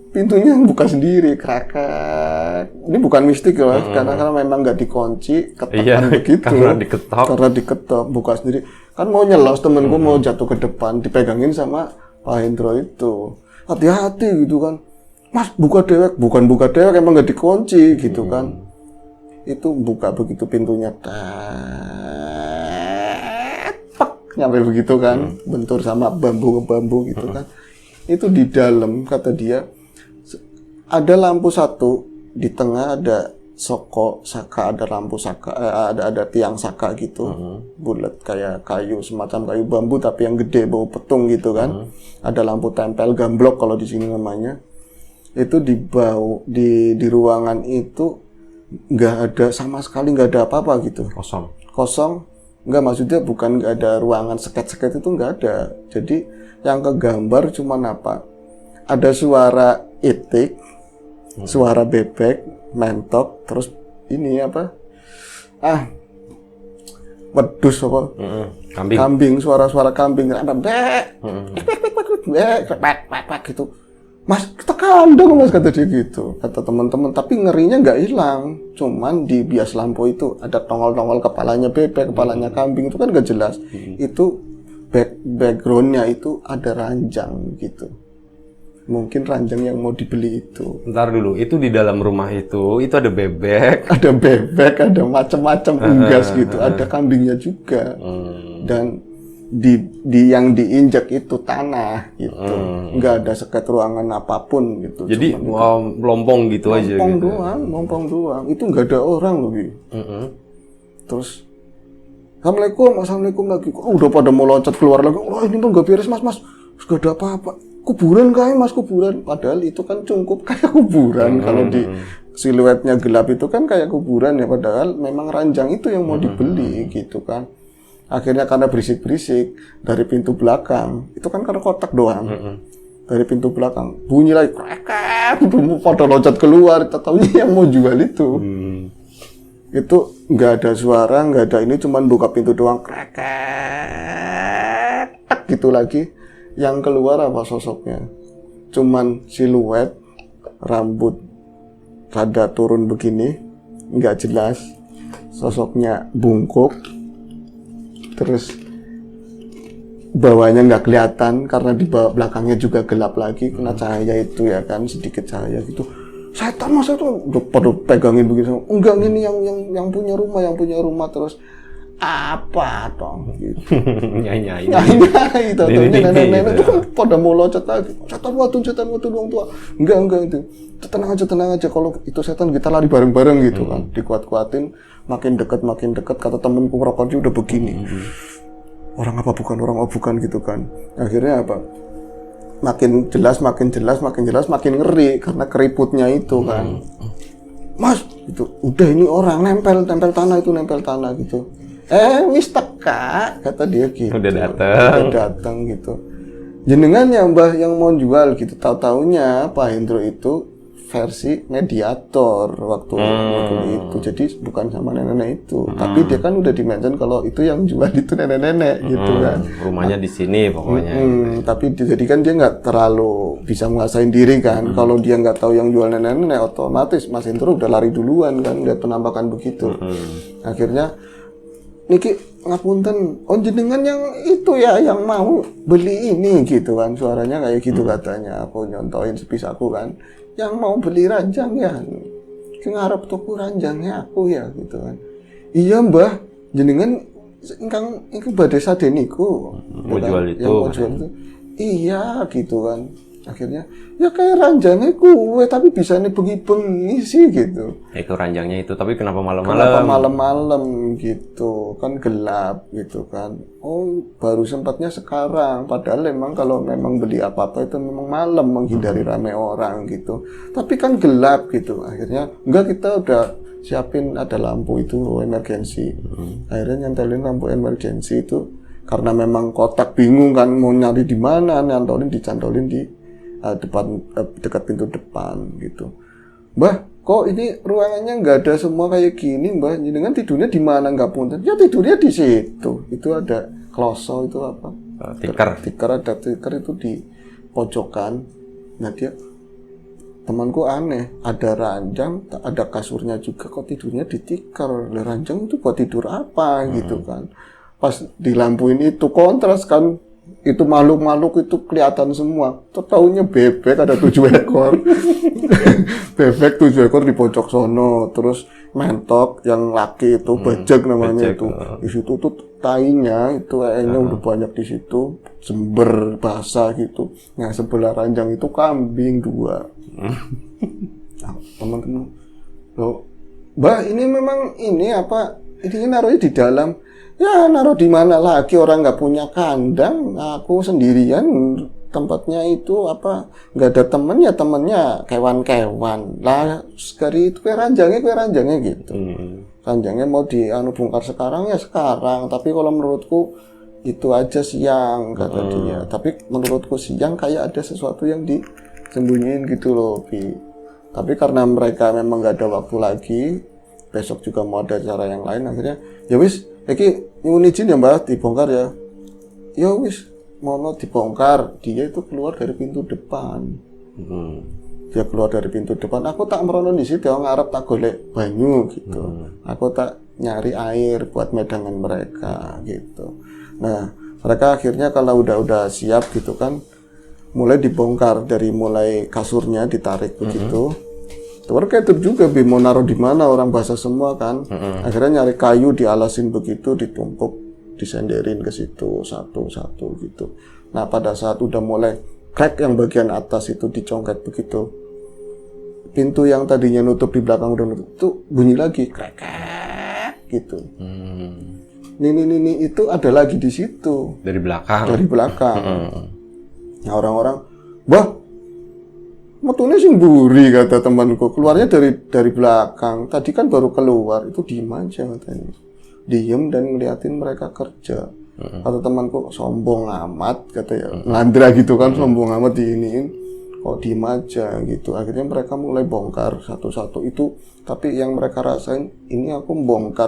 Pintunya buka sendiri, krakak. Ini bukan mistik ya, karena memang nggak dikunci, ketekan begitu. Karena diketok, buka sendiri. Kan mau nyelos, temenku mau jatuh ke depan, dipegangin sama Pak Hendro itu. Hati-hati gitu kan. Mas buka dewek, bukan buka dewek, emang nggak dikunci gitu kan. Itu buka begitu pintunya, nyampe begitu kan, bentur sama bambu ke bambu gitu kan. Itu di dalam, kata dia, ada lampu satu, di tengah ada soko saka, ada lampu saka, ada tiang saka gitu, bulat kayak kayu, semacam kayu bambu tapi yang gede, bau petung gitu kan. Ada lampu tempel, gamblok kalau di sini namanya. Itu di ruangan itu nggak ada sama sekali, nggak ada apa-apa gitu. Kosong. Nggak, maksudnya bukan nggak ada ruangan seket-seket, itu nggak ada. Jadi yang kegambar cuman apa? Ada suara itik, suara bebek, mentok, terus ini apa? Wedus apa? Kambing, suara-suara kambing, gitu. Mas, kita kandang mas, kata dia gitu, kata teman-teman. Tapi ngerinya nggak hilang, cuman di bias lampu itu ada tongol-tongol kepalanya bebek, kepalanya kambing, itu kan nggak jelas. Itu backgroundnya itu ada ranjang gitu. Mungkin ranjang yang mau dibeli itu. Bentar dulu, itu di dalam rumah itu ada bebek. Ada bebek, ada macam-macam unggas gitu, ada kambingnya juga. Dan di yang diinjak itu tanah gitu, nggak ada seket ruangan apapun gitu. Jadi melompong gitu aja. Melompong doang. Itu nggak ada orang loh, Terus assalamualaikum lagi. Udah pada mau loncat keluar lagi. Ini mah nggak beres mas, nggak ada apa-apa. Kuburan kayak mas, kuburan. Padahal itu kan cukup kayak kuburan. Kalau di siluetnya gelap itu kan kayak kuburan ya. Padahal memang ranjang itu yang mau dibeli gitu kan. Akhirnya karena berisik-berisik dari pintu belakang, itu kan karena kotak doang. Dari pintu belakang bunyi lagi, kreket, pada loncat keluar. Tahunya yang mau jual itu. Itu nggak ada suara, nggak ada ini, cuman buka pintu doang, kreket, gitu lagi. Yang keluar apa sosoknya? Cuman siluet, rambut rada turun begini, nggak jelas. Sosoknya bungkuk. Terus bawahnya nggak kelihatan karena di bawah belakangnya juga gelap lagi, kena cahaya itu ya kan, sedikit cahaya gitu. Setan mas, itu udah pada pegangin begitu. Enggak, ini yang punya rumah terus apa dong gitu. Nyai Tentunya nenek-nenek itu kan pada mau loncat lagi. Setan watu dong tua. Enggak itu. Tenang aja, kalau itu setan kita lari bareng-bareng gitu kan. Dikuat-kuatin, makin dekat, kata temenku rokoknya udah begini. Orang apa bukan, gitu kan. Akhirnya apa? Makin jelas, makin ngeri karena keriputnya itu kan. Mas, itu udah ini orang nempel tanah gitu. Wis teka, kata dia gitu. Udah datang gitu. Jenengan ya mbah yang mau jual gitu. Tahu-taunya Pak Hendro itu versi mediator waktu itu. Jadi bukan sama nenek-nenek itu. Tapi dia kan udah di-mention kalau itu yang jual itu nenek-nenek gitu kan. Rumahnya di sini pokoknya. Tapi jadi kan dia nggak terlalu bisa menguasain diri kan. Kalau dia nggak tahu yang jual nenek-nenek, otomatis Mas Hendro udah lari duluan kan, lihat penampakan begitu. Akhirnya niki ngapunten, jenengan yang itu ya yang mau beli ini gitu kan, suaranya kayak gitu katanya. Aku nyontoin sepisaku kan, yang mau beli ranjang ya, ngarep tuku ranjangnya aku ya gitu kan. Iya mbah, jenengan ingkang badhe sadeniku mau jual itu. Yang mau jual itu. Iya gitu kan. Akhirnya ya kayak ranjangnya kue tapi bisa nih bengi-bengi sih gitu. Itu ranjangnya itu, tapi kenapa malam-malam? Kenapa malam-malam gitu kan, gelap gitu kan. Baru sempatnya sekarang, padahal memang kalau memang beli apa-apa itu memang malam, menghindari rame orang gitu. Tapi kan gelap gitu. Akhirnya enggak, kita udah siapin ada lampu itu emergency. Akhirnya nyantelin lampu emergency itu karena memang kotak bingung kan mau nyari di mana, dicantolin di dekat pintu depan gitu. Mbah, kok ini ruangannya nggak ada semua kayak gini, Mbah? Jenengan tidurnya di mana? Nggak punten? Ya tidurnya di situ. Itu ada kloso itu apa? Tikar itu di pojokan. Nah dia, temanku aneh, ada ranjang, ada kasurnya juga, kok tidurnya di tikar. Ranjang itu buat tidur apa gitu kan? Pas dilampuin itu kontras kan. Itu makhluk-makhluk itu kelihatan semua. Taunya bebek ada 7 ekor. Bebek 7 ekor di pojok sono. Terus mentok yang laki itu bajak namanya bajak, itu. Di situ tuh tainya itu kayaknya udah banyak di situ. Jember basah gitu. Nah sebelah ranjang itu kambing 2. Nah, teman-teman, loh, Mbak ini memang ini apa? Ini naruhnya di dalam. Ya naruh di mana lagi, orang nggak punya kandang, aku sendirian, tempatnya itu apa, nggak ada temen ya, temennya kewan-kewan lah, sekali itu kue ranjangnya gitu. Ranjangnya mau bongkar sekarang ya sekarang, tapi kalau menurutku itu aja siang kata dia. Tapi menurutku siang kayak ada sesuatu yang disembunyiin gitu loh, Bi. Tapi karena mereka memang nggak ada waktu lagi, besok juga mau ada acara yang lain, akhirnya ya wis. Iki nyuwun izin ya Mbak, dibongkar ya. Ya wis, mono dibongkar. Dia itu keluar dari pintu depan. Dia keluar dari pintu depan. Aku tak merono di situ, ngarep tak golek banyu gitu. Aku tak nyari air buat medangan mereka gitu. Nah, mereka akhirnya kalau udah siap gitu kan, mulai dibongkar dari mulai kasurnya ditarik begitu. Warga itu juga mau naruh di mana, orang basah semua kan. Akhirnya nyari kayu dialasin begitu, ditumpuk, disenderin ke situ satu-satu gitu. Nah pada saat udah mulai crack yang bagian atas itu dicongket begitu, pintu yang tadinya nutup di belakang udah nutup itu bunyi lagi crack gitu. Ini itu ada lagi di situ dari belakang. Nah orang-orang, bah metune sing mburi kata temanku, keluarnya dari belakang. Tadi kan baru keluar, itu diem aja katanya. Diem dan ngeliatin mereka kerja. Kata temanku, sombong amat katanya. Ngandra gitu kan, sombong amat diiniin. Kok diem aja gitu. Akhirnya mereka mulai bongkar satu-satu itu. Tapi yang mereka rasain, ini aku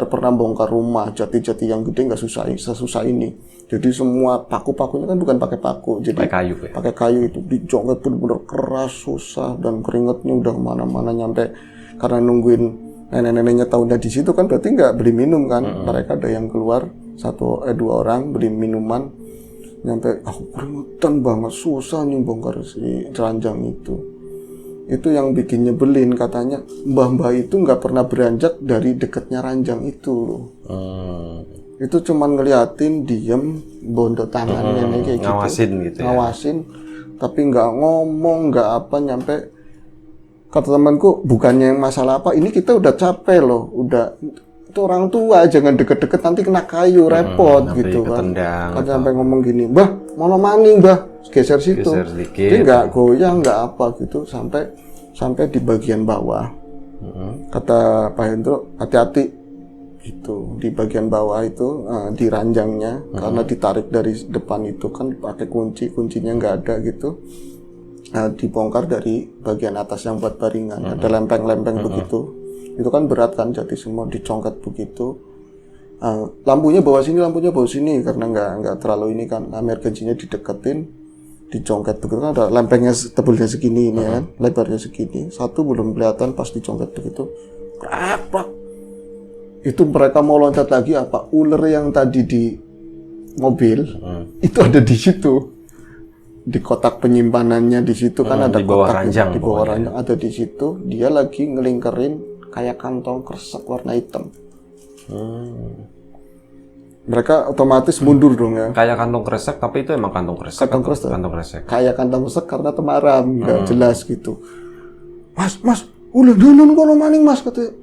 pernah bongkar rumah jati-jati yang gede nggak sesusah ini. Jadi semua paku-pakunya kan bukan pakai paku, jadi pakai kayu itu dijongket bener-bener keras, susah, dan keringetnya udah kemana-mana nyampe karena nungguin nenek-neneknya tahunya di situ kan berarti nggak beli minum kan. Mereka ada yang keluar 2 orang beli minuman, nyampe aku keringetan banget, susah nih bongkar si ranjang itu. Itu yang bikin nyebelin, katanya mbah-mbah itu nggak pernah beranjak dari dekatnya ranjang itu loh. Itu cuman ngeliatin, diem, bondo tangannya kayak ngawasin gitu ya. Ngawasin, tapi nggak ngomong, nggak apa, nyampe kata temanku, bukannya masalah apa, ini kita udah capek loh, udah itu orang tua, jangan deket-deket nanti kena kayu, repot gitu kan. Kata sampai ngomong gini, Mbah, mau maning Mbah, geser situ. Jadi nggak goyang, nggak apa gitu, sampai di bagian bawah. Kata Pak Hendro, hati-hati gitu di bagian bawah itu, di ranjangnya, karena ditarik dari depan itu kan pakai kuncinya nggak ada gitu. Dibongkar dari bagian atas yang buat baringan, ada lempeng-lempeng begitu. Itu kan berat kan, jadi semua dicongket begitu. Lampunya bawah sini karena nggak terlalu ini kan, emergensinya dideketin, dicongket begitu kan, ada lempengnya tebelnya segini ini kan, lebarnya segini, satu belum kelihatan pas dicongket begitu, krak. Itu mereka mau loncat lagi, apa ular yang tadi di mobil itu ada di situ, di kotak penyimpanannya di situ kan, ada di bawah kotak ranjang, di bawah ranjang ada di situ. Dia lagi ngelingkerin kayak kantong kresek warna hitam. Mereka otomatis mundur dong ya. Kayak kantong kresek, tapi itu emang kantong kresek. Kantong kresek. Kayak kantong kresek karena temaram, nggak jelas gitu. Mas, udah kono maning mas, katanya.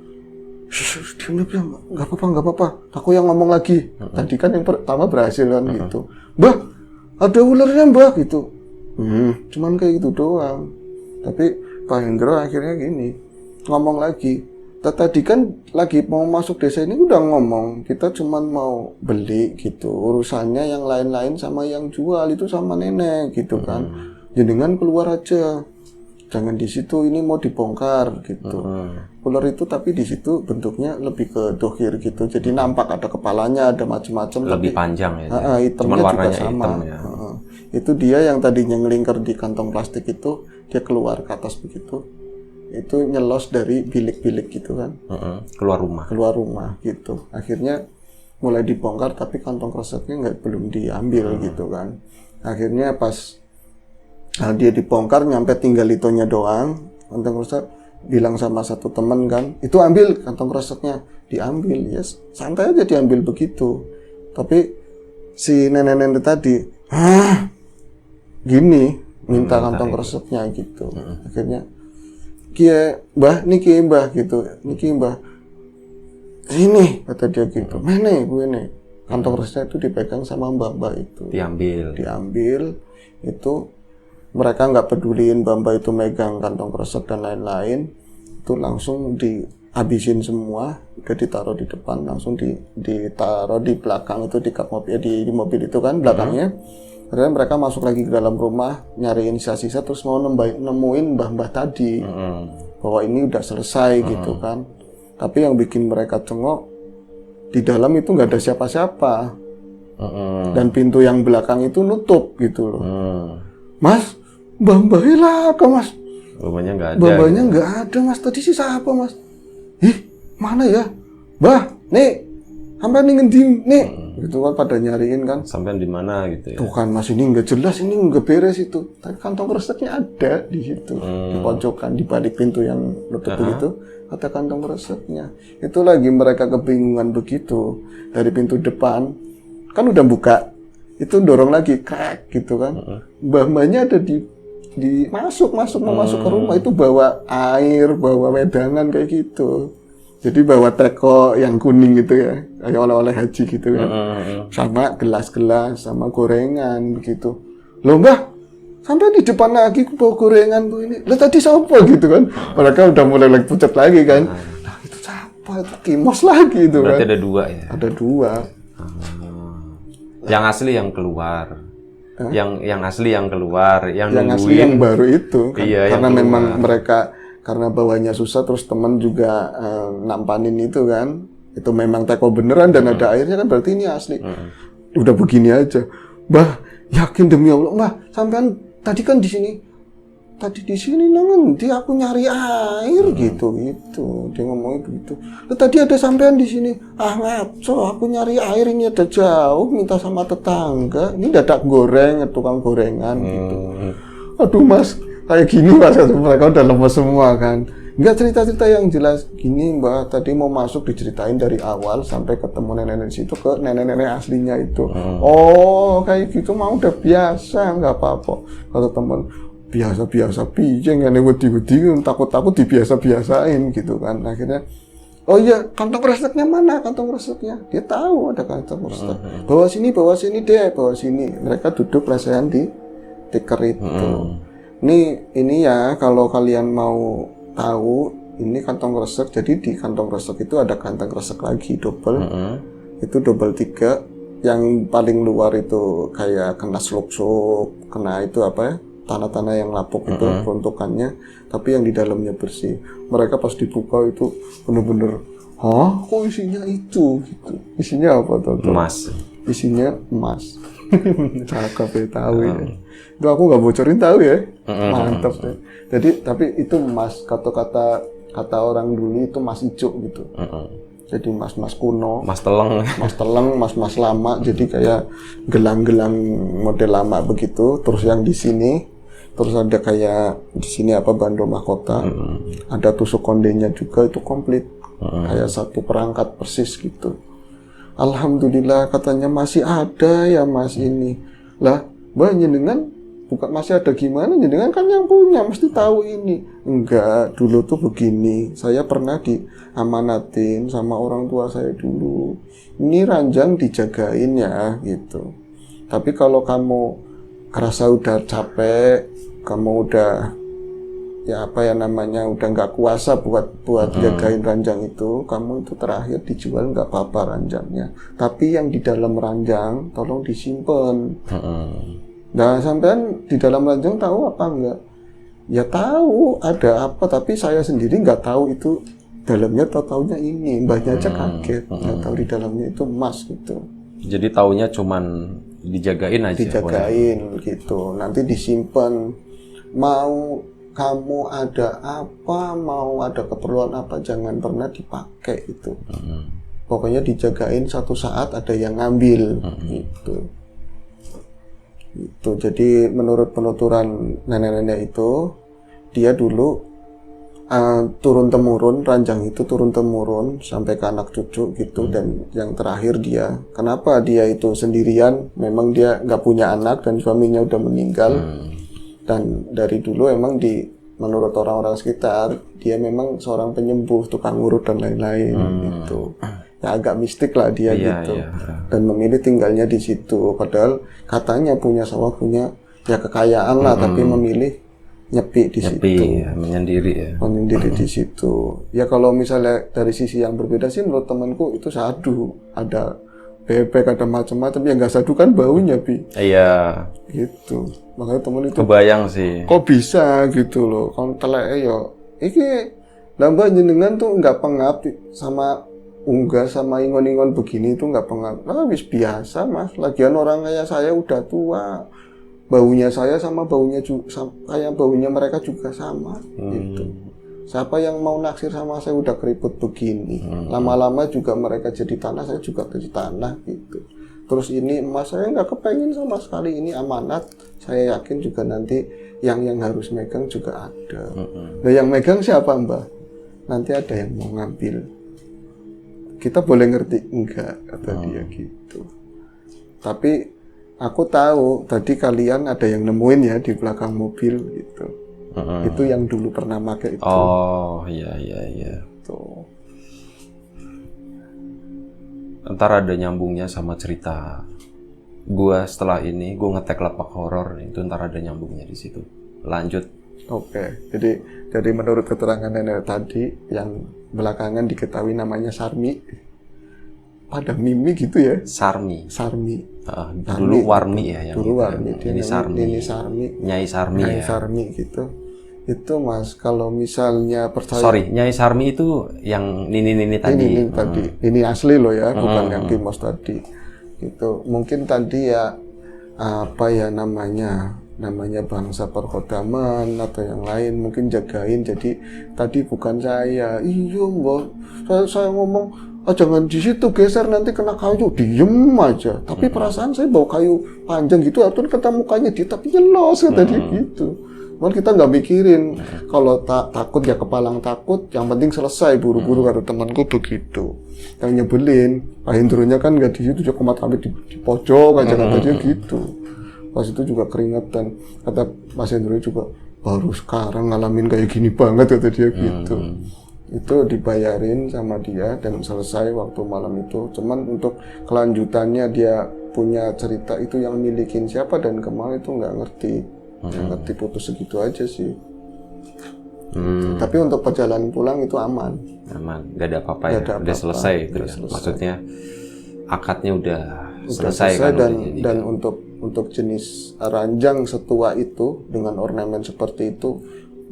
Diam, nggak apa-apa. Aku yang ngomong lagi. Tadi kan yang pertama berhasil kan gitu. Mbah, ada ularnya mbah gitu. Cuman kayak gitu doang. Tapi Pak Hendro akhirnya gini, ngomong lagi. Tadi kan lagi mau masuk desa ini udah ngomong, kita cuman mau beli gitu. Urusannya yang lain-lain sama yang jual itu sama nenek gitu kan. Jenengan keluar aja. Jangan di situ, ini mau dibongkar gitu. Ular itu tapi di situ bentuknya lebih ke dohir gitu. Jadi nampak ada kepalanya, ada macam-macam. Lebih panjang ya. Hitamnya juga sama. Hitam, ya. Itu dia yang tadinya ngelingkar di kantong plastik itu, dia keluar ke atas begitu. Itu nyelos dari bilik-bilik gitu kan. Keluar rumah gitu. Akhirnya mulai dibongkar tapi kantong kreseknya belum diambil gitu kan. Akhirnya pas dia dibongkar nyampe tinggal itonya doang, kantong kresek bilang sama satu teman kan, itu ambil kantong kreseknya, diambil, yes, santai aja diambil begitu. Tapi si nenek-nenek tadi, gini minta kantong kreseknya gitu. Akhirnya, kie mbah, niki mbah gitu, niki mbah, sini kata dia gitu, mana bu ini, kantong kreseknya itu dipegang sama mbah itu, diambil itu. Mereka nggak peduliin mbak itu megang kantong kresek dan lain-lain, itu langsung dihabisin semua, udah ditaruh di depan, langsung ditaruh di belakang itu di kap mobil, di mobil itu kan belakangnya. Kemudian mereka masuk lagi ke dalam rumah nyariin sisa-sisa terus mau nemuin mbah-mbah tadi bahwa ini udah selesai gitu kan. Tapi yang bikin mereka cengok, di dalam itu nggak ada siapa-siapa dan pintu yang belakang itu nutup gitu loh. Mas, mbah lah kok mas? Bapaknya nggak ada. Bapaknya nggak ada mas. Tadi sih siapa mas? Ih, mana ya? Mbah, nih, sampai nih ngendi nih? Gitu kan pada nyariin kan. Sampai di mana gitu ya? Tuh kan mas, ini nggak jelas, ini nggak beres itu. Tapi kantong kreseknya ada di situ, di pojokan, di balik pintu yang nutup itu. Ada kantong kreseknya. Itu lagi mereka kebingungan begitu dari pintu depan, kan udah buka. Itu dorong lagi krek gitu kan. Mbah-mbahnya ada di masuk mau masuk ke rumah itu bawa air, bawa wedangan kayak gitu. Jadi bawa teko yang kuning gitu ya, kayak oleh-oleh haji gitu kan. Sama gelas-gelas sama gorengan begitu. Loh Mbah, sampai di depan lagi bawa gorengan bu ini. Lah tadi siapa gitu kan. Mereka udah mulai lagi pucat lagi kan. Nah itu siapa? Itu Kimos lagi itu kan. Berarti ada dua ya? Ada dua. Yang asli yang keluar. Yang asli yang keluar, yang asli yang baru itu kan? Iya, karena memang mereka karena bawanya susah terus teman juga nampanin itu kan, itu memang teko beneran dan ada airnya kan, berarti ini asli. Udah begini aja, Mbah, yakin demi Allah, Mbah, sampean tadi kan di sini nanti aku nyari air gitu dia ngomongnya begitu. Tadi ada sampean di sini, ngaco, aku nyari air ini ada jauh, minta sama tetangga, ini dadak goreng, tukang gorengan gitu. Aduh mas, kayak gini mas, mereka udah lemes semua kan. Enggak cerita-cerita yang jelas gini Mbak, tadi mau masuk diceritain dari awal sampai ketemu nenek-nenek situ ke nenek-nenek aslinya itu. Oh kayak gitu mah udah biasa, nggak apa-apa. Kalau temen biasa-biasa piye ngene wedi-wedi takut-takut dibiasa-biasain gitu kan. Akhirnya oh iya, kantong kreseknya mana? Kantong kreseknya. Dia tahu ada kantong kresek. Bawa sini deh, bawa sini. Mereka duduk lesehan di tikar itu. Ini ya kalau kalian mau tahu ini kantong kresek. Jadi di kantong kresek itu ada kantong kresek lagi double. Itu double 3. Yang paling luar itu kayak kena sluk-sluk, kena itu apa ya? Tanah-tanah yang lapuk itu peruntukannya, tapi yang di dalamnya bersih. Mereka pas dibuka itu bener-bener, kok isinya itu gitu. Isinya apa tuh? Emas. Isinya emas. Cakep ya, tahu ya. Itu aku nggak bocorin tahu ya. Mantap ya. Jadi tapi itu emas, kata orang dulu itu emas hijau gitu. Jadi mas-mas kuno, mas teleng, mas-mas lama. Jadi kayak gelang-gelang model lama begitu. Terus yang di sini, terus ada kayak di sini apa bando mahkota, ada tusuk kondenya juga itu komplit, kayak satu perangkat persis gitu. Alhamdulillah katanya masih ada ya mas ini. Lah, Mbak jenengan bukan masih ada gimana? Jenengan kan yang punya, mesti tahu ini. Enggak, dulu tuh begini. Saya pernah diamanatin sama orang tua saya dulu. Ini ranjang dijagain ya, gitu. Tapi kalau kamu kerasa udah capek, kamu udah ya apa ya namanya udah nggak kuasa buat jagain ranjang itu, kamu itu terakhir dijual nggak apa-apa ranjangnya. Tapi yang di dalam ranjang tolong disimpan. Nah, sampean di dalam ranjang tahu apa enggak? Ya tahu ada apa, tapi saya sendiri nggak tahu itu dalamnya, taunya ini. Mbahnya aja kaget, nggak tahu di dalamnya itu emas gitu. Jadi taunya cuman dijagain aja. Dijagain gitu, nanti disimpan. Mau kamu ada apa, mau ada keperluan apa, jangan pernah dipakai itu. Pokoknya dijagain, satu saat ada yang ngambil gitu. Itu jadi menurut penuturan nenek-nenek itu dia dulu turun temurun, ranjang itu turun temurun sampai ke anak cucu gitu. Dan yang terakhir dia, kenapa dia itu sendirian, memang dia nggak punya anak dan suaminya udah meninggal. Dan dari dulu emang menurut orang-orang sekitar dia memang seorang penyembuh, tukang urut dan lain-lain gitu. Ya agak mistik lah dia gitu. Dan memilih tinggalnya di situ, padahal katanya punya sawah, punya ya kekayaan lah, tapi memilih nyepi di situ, ya, menyendiri di situ. Ya kalau misalnya dari sisi yang berbeda sih, menurut temanku itu sadu, ada bebek, ada macam-macam. Ya nggak sadu kan baunya, Bi. Iya. Gitu. Makanya temen itu kebayang sih. Kok bisa gitu loh. Kon teleke yo. Iki lambah jenengan tuh nggak pengap sama unggas sama ingon-ingon begini itu nggak pengap. Nah, wis biasa Mas. Lagian orang kayak saya udah tua. Baunya saya sama baunya kayak baunya mereka juga sama gitu. Siapa yang mau naksir sama saya udah keriput begini. Lama-lama juga mereka jadi tanah, saya juga jadi tanah gitu. Terus ini emas saya nggak kepengen sama sekali, ini amanat. Saya yakin juga nanti yang harus megang juga ada. Nah yang megang siapa Mbak? Nanti ada yang mau ngambil. Kita boleh ngerti enggak, kata dia gitu. Tapi aku tahu tadi kalian ada yang nemuin ya di belakang mobil gitu. Itu yang dulu pernah pakai itu. Oh iya. Tuh. Ntar ada nyambungnya sama cerita gua setelah ini, gua ngetek lapak horor itu ntar ada nyambungnya di situ. Lanjut. Oke, jadi menurut keterangan nenek tadi yang belakangan diketahui namanya Sarmi, Padang Mimi gitu ya? Sarmi. Dulu Warmi ya yang dulu gitu. Warmi. Ini Sarmi. Nyai Sarmi Nyai ya. Sarmi gitu. Itu Mas, kalau misalnya percaya. Sorry, Nyai Sarmi itu yang nini tadi. Ini tadi, ini asli loh ya, bukan yang Kimos tadi. Gitu. Mungkin tadi ya apa ya namanya bangsa perkodaman atau yang lain mungkin jagain. Jadi tadi bukan saya. Iya Mbak, saya ngomong jangan di situ, geser nanti kena kayu, diem aja. Tapi perasaan saya bawa kayu panjang gitu, atau kata mukanya dia tapi nyelos kata dia gitu. Cuman kita nggak mikirin kalau takut ya kepalang takut, yang penting selesai buru-buru kata temanku begitu. Yang nyebelin Pak Hendronya kan nggak di situ, dia komat sampai di pojok aja kata dia gitu. Pas itu juga keringetan, kata Mas Hendro juga baru sekarang ngalamin kayak gini banget kata dia gitu. Itu dibayarin sama dia dan selesai waktu malam itu. Cuman untuk kelanjutannya dia punya cerita itu yang milikin siapa dan kemana itu nggak ngerti. Nggak ngerti, putus segitu aja sih. Tapi untuk perjalanan pulang itu aman, nggak ada apa-apa ya, udah selesai itu ya. Maksudnya akadnya udah selesai kan, dan untuk jenis ranjang setua itu dengan ornamen seperti itu,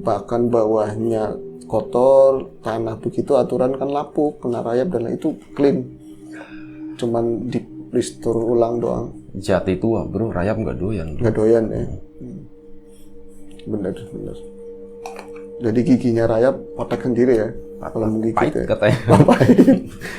bahkan bawahnya kotor, tanah begitu, aturan kan lapuk, kena rayap dan itu clean, cuman di restore ulang doang. Jati tua bro, rayap nggak doyan ya. Bener. Jadi giginya rayap potek sendiri ya kalau menggigit. Pahit ya. Katanya.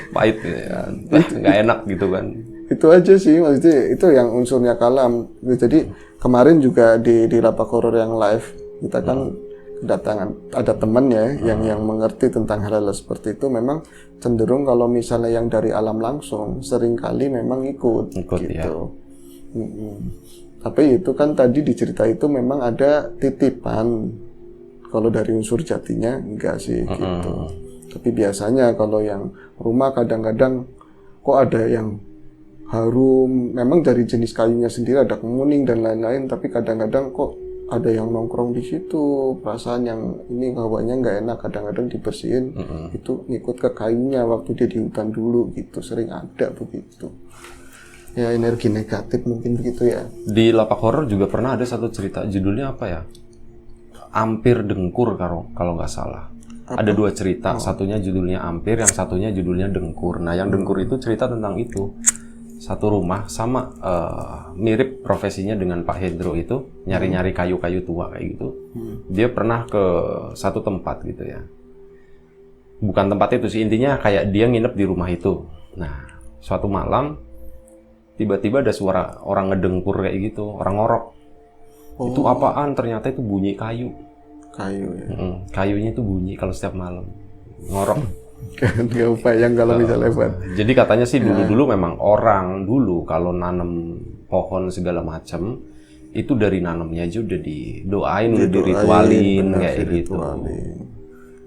Pahit ya, nggak enak gitu kan. Itu aja sih maksudnya, itu yang unsurnya kalam. Jadi kemarin juga di lapak horor yang live kita kan kedatangan ada teman ya yang mengerti tentang hal-hal seperti itu. Memang cenderung kalau misalnya yang dari alam langsung seringkali memang ikut gitu. Ya. Tapi itu kan tadi di cerita itu memang ada titipan. Kalau dari unsur jatinya enggak sih gitu. Tapi biasanya kalau yang rumah kadang-kadang kok ada yang harum, memang dari jenis kayunya sendiri ada kemuning dan lain-lain, tapi kadang-kadang kok ada yang nongkrong di situ, perasaan yang ini hawanya nggak enak, kadang-kadang dibersihin, itu ngikut ke kayunya waktu dia di hutan dulu gitu, sering ada begitu. Ya energi negatif mungkin begitu ya. Di lapak horor juga pernah ada satu cerita, judulnya apa ya? Ampir Dengkur kalau nggak salah. Ada dua cerita, satunya judulnya Ampir, yang satunya judulnya Dengkur. Nah yang Dengkur itu cerita tentang itu. Satu rumah sama mirip profesinya dengan Pak Hendro itu, nyari-nyari kayu-kayu tua kayak gitu. Dia pernah ke satu tempat gitu ya. Bukan tempat itu sih, intinya kayak dia nginep di rumah itu. Nah, suatu malam tiba-tiba ada suara orang ngedengkur kayak gitu, orang ngorok. Itu apaan? Ternyata itu bunyi kayu. Kayu ya. Kayunya itu bunyi kalau setiap malam ngorok. Kan nggak bayang kalau bisa lewat. Jadi katanya sih dulu memang orang dulu kalau nanam pohon segala macam itu dari nanamnya aja udah didoain, udah diritualin kayak gitu.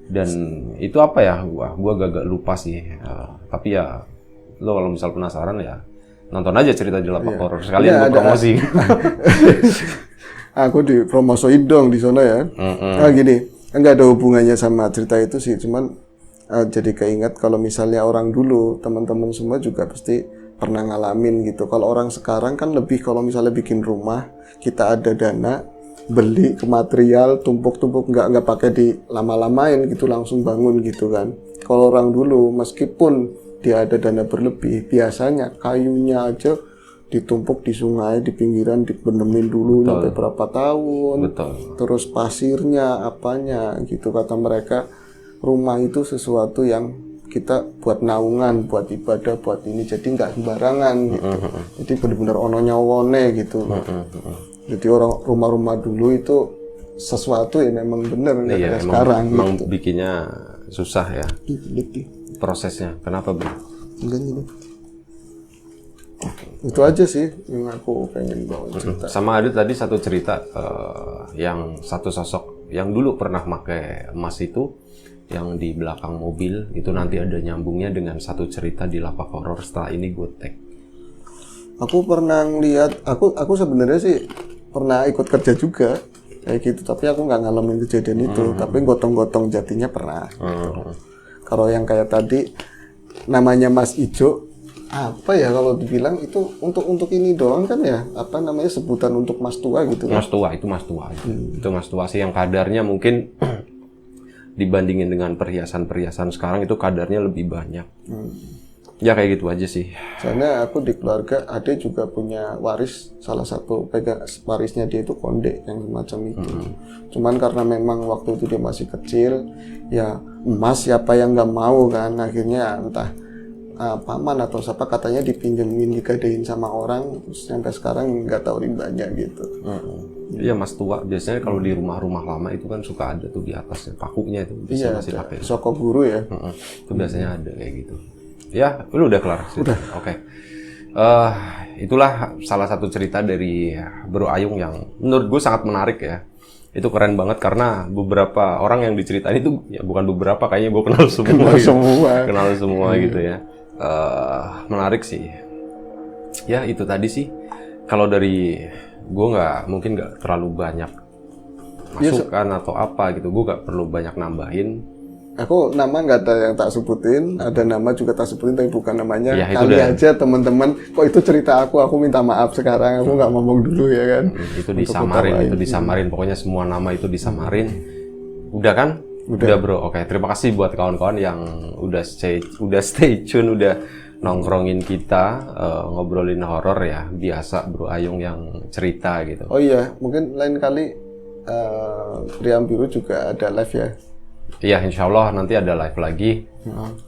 Dan itu apa ya? Gua agak lupa sih. Tapi ya lo kalau misal penasaran ya nonton aja cerita di Lapak Horor. Sekalian gue promosi. Aku dipromosoin dong di sana ya. Gini, enggak ada hubungannya sama cerita itu sih, cuman jadi keinget kalau misalnya orang dulu, teman-teman semua juga pasti pernah ngalamin gitu. Kalau orang sekarang kan lebih kalau misalnya bikin rumah, kita ada dana, beli ke material, tumpuk-tumpuk, nggak pakai di lama-lamain gitu, langsung bangun gitu kan. Kalau orang dulu, meskipun dia ada dana berlebih, biasanya kayunya aja ditumpuk di sungai, di pinggiran, dibenemin dulu sampai berapa tahun. Terus pasirnya, apanya gitu. Kata mereka, rumah itu sesuatu yang kita buat naungan, buat ibadah, buat ini. Jadi nggak sembarangan gitu. Jadi benar-benar ono nyawone gitu. Jadi orang rumah-rumah dulu itu sesuatu yang memang benar kayak sekarang. Emang gitu. bikinnya susah ya. Prosesnya. Kenapa, Bro? Enggak gitu. Itu aja sih yang aku pengen bawa cerita. Sama ada tadi satu cerita yang satu sosok yang dulu pernah pakai emas itu yang di belakang mobil itu nanti ada nyambungnya dengan satu cerita di Lapak Horor. Setelah ini gue tag. Aku pernah lihat, aku sebenarnya sih pernah ikut kerja juga kayak gitu, tapi aku nggak ngalamin kejadian itu. Tapi gotong-gotong jatinya pernah. Gitu. Kalau yang kayak tadi namanya Mas Ijo, apa ya kalau dibilang itu untuk ini doang kan ya, apa namanya sebutan untuk Mas Tua gitu kan? Mas Tua itu Mas Tua. Itu Mas Tua sih yang kadarnya mungkin dibandingin dengan perhiasan-perhiasan sekarang itu kadarnya lebih banyak. Ya kayak gitu aja sih. Soalnya aku di keluarga ade juga punya waris, salah satu warisnya dia itu konde yang semacam itu. Cuman karena memang waktu itu dia masih kecil, ya emas siapa yang nggak mau kan, akhirnya entah paman atau siapa katanya dipinjemin, digadein sama orang, terus sampai sekarang nggak tahu rimbanya gitu. Iya Mas Tua, biasanya kalau di rumah-rumah lama itu kan suka ada tuh di atasnya pakunya itu bisa masih pakai. Soko guru ya. Itu biasanya ada kayak gitu. Ya, lu udah kelar. Udah. Oke. Itulah salah satu cerita dari Bro Ayung yang menurut gue sangat menarik ya. Itu keren banget karena beberapa orang yang diceritain itu ya bukan beberapa, kayaknya gue kenal semua. Kenal semua gitu ya. Menarik sih. Ya itu tadi sih. Kalau dari gue mungkin nggak terlalu banyak masukan atau apa gitu. Gue nggak perlu banyak nambahin. Aku nama nggak ada yang tak sebutin, ada nama juga tak sebutin tapi bukan namanya. Ya, kali aja teman-teman, kok itu cerita aku minta maaf sekarang, aku nggak ngomong dulu ya kan. Itu disamarin, pokoknya semua nama itu disamarin. Udah kan? Udah Bro. Oke, terima kasih buat kawan-kawan yang udah stay tune, udah nongkrongin kita, ngobrolin horor ya. Biasa Bro Ayung yang cerita gitu. Oh iya, mungkin lain kali Priam Biru juga ada live ya. Iya, insya Allah nanti ada live lagi.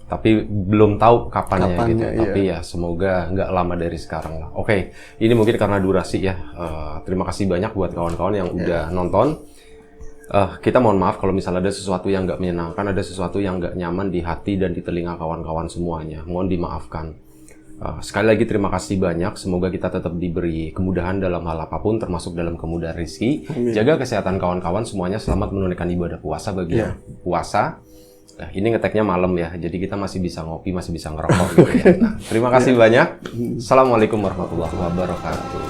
Tapi belum tahu kapannya gitu. Iya. Tapi ya semoga nggak lama dari sekarang lah. Oke, ini mungkin karena durasi ya. Terima kasih banyak buat kawan-kawan yang udah nonton. Kita mohon maaf kalau misalnya ada sesuatu yang nggak menyenangkan, ada sesuatu yang nggak nyaman di hati dan di telinga kawan-kawan semuanya. Mohon dimaafkan. Sekali lagi terima kasih banyak. Semoga kita tetap diberi kemudahan dalam hal apapun, termasuk dalam kemudahan rezeki. Jaga kesehatan kawan-kawan semuanya. Selamat menunaikan ibadah puasa bagi yang puasa. Nah, ini ngeteknya malam ya, jadi kita masih bisa ngopi, masih bisa ngerokok gitu ya. Nah, terima kasih banyak. Assalamualaikum warahmatullahi wabarakatuh.